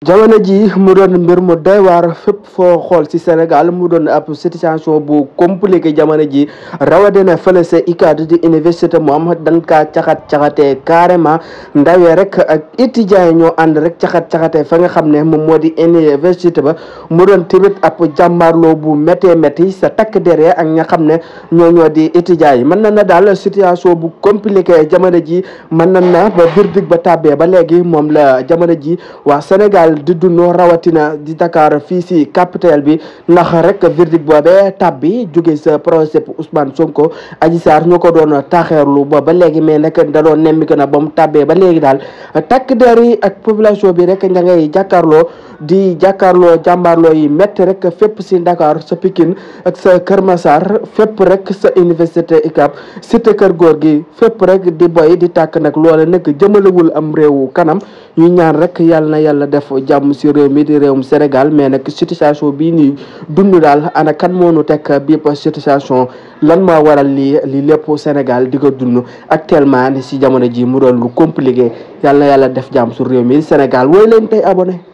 jamono ji mu doon mbir mu doy waar fépp foo xool ci Sénégal mu doon ab situation bu compliqué jamono ji rawatina fële sa UCAD di université moom dañ kaa caxat-caxatee carrément ndawee rek ak étudiants yi ñoo ànd rek caxat-caxatee fa nga xam ne moom moo di université ba mu doon tamit ab jàmbaarloo bu méttee métti sa takk derrière ak nga xam ne ñoo di étudiants yi mën na daal situation bu compliqué jamono ji mën na ba verdict ba tàbbee ba léegi moom la jamono ji waa Sénégal di dund rawatina di Dakar fii si capitale bi ndax rek verdict boobee tab bi jóge sa procès Ousmane Sonko Adji Sarr ñu ko doon taaxeerlu ba léegi mais nag da doon nemmiku na ba mu tàbbee ba léegi daal takk der yi ak population bi rek ña ngay jàkkaarloo jàmbaarloo yi métti rek fépp si Dakar sa Pikine ak sa Kër Massar fépp rek sa université UCAD cité Kër Góor gi fépp rek di boy di tàkk nag loole nag jëmalewul am réewu kanam ñu ñaan rek yàlla na yàlla def jàmm si réew mi di réewum Sénégal mais nag situation bii nii dund daal ana kan moo nu teg bii situation lan moo waral lii lépp Sénégal di ko dund actuellement ni si jamono ji mu doon lu compliqué yàlla na yàlla def jàmm su réew mi Sénégal wooy leen tey abonné